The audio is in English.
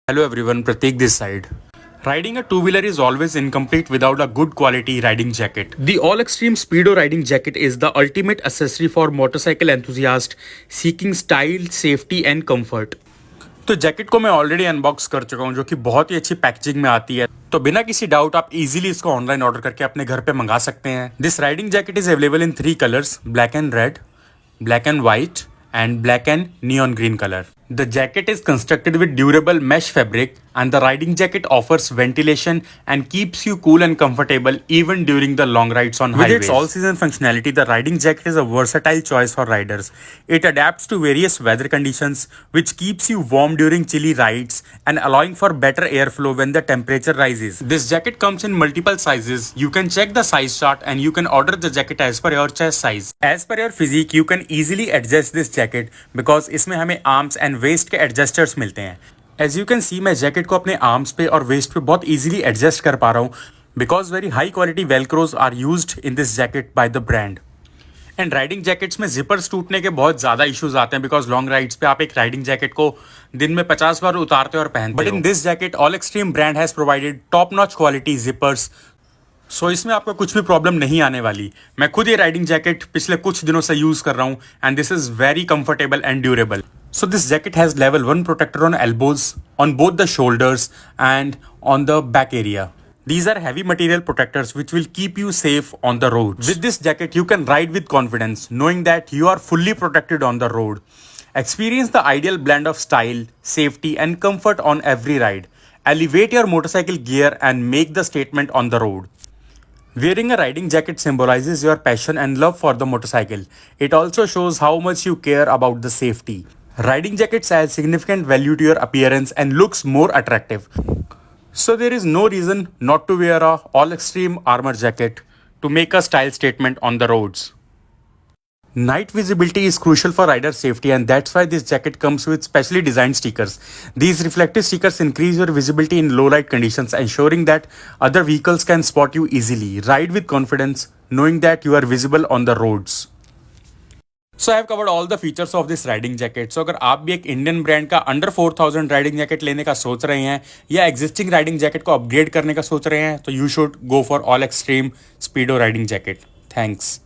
Hello everyone, Prateek this side. Riding a two-wheeler is always incomplete without a good quality riding jacket. The All Extreme Speedo riding jacket is the ultimate accessory for motorcycle enthusiasts seeking style, safety and comfort. तो jacket को मैं already unbox कर चुका हूँ जो कि बहुत ही अच्छी पैकेजिंग में आती है, तो बिना किसी डाउट आप इजीली इसको ऑनलाइन ऑर्डर करके अपने घर पे मंगा सकते हैं. This riding jacket is available in 3 colours, black and red, black and white and black and neon green color. The jacket is constructed with durable mesh fabric and the riding jacket offers ventilation and keeps you cool and comfortable even during the long rides on highways. With its all-season functionality, the riding jacket is a versatile choice for riders. It adapts to various weather conditions which keeps you warm during chilly rides and allowing for better airflow when the temperature rises. This jacket comes in multiple sizes. You can check the size chart and you can order the jacket as per your chest size. As per your physique, you can easily adjust this jacket because इसमें हमें arms and waist के adjusters मिलते हैं. As you can see मैं jacket को अपने arms पे और वेस्ट पे बहुत इजीली एडजस्ट कर पा रहा हूँ because very high quality velcros are used in this jacket by the brand. And riding jackets में जिपर्स टूटने के बहुत ज़्यादा इश्यूज आते हैं बिकॉज लॉन्ग राइड्स पे आप एक राइडिंग जैकेट को दिन में 50 बार उतारते और पहनते हो. But in this jacket All Extreme brand has provided top notch quality zippers, so इसमें आपको कुछ भी प्रॉब्लम नहीं आने वाली. मैं खुद ये राइडिंग जैकेट पिछले कुछ दिनों से यूज़ कर रहा हूँ and this is very comfortable and durable. So this jacket has level 1 protector on elbows, on both the shoulders and on the back area. These are heavy material protectors which will keep you safe on the road. With this jacket you can ride with confidence knowing that you are fully protected on the road. Experience the ideal blend of style, safety and comfort on every ride. Elevate your motorcycle gear and make the statement on the road. Wearing a riding jacket symbolizes your passion and love for the motorcycle. It also shows how much you care about the safety. Riding jackets add significant value to your appearance and looks more attractive. So there is no reason not to wear a all extreme armor jacket to make a style statement on the roads. Night visibility is crucial for rider safety and that's why this jacket comes with specially designed stickers. These reflective stickers increase your visibility in low light conditions, ensuring that other vehicles can spot you easily. Ride with confidence knowing that you are visible on the roads. So I have covered all the features of this riding jacket. So अगर आप भी एक Indian brand का under 4000 riding jacket लेने का सोच रहे हैं या एग्जिस्टिंग राइडिंग जैकेट को अपग्रेड करने का सोच रहे हैं तो you should go for All Extreme Speedo riding jacket. Thanks.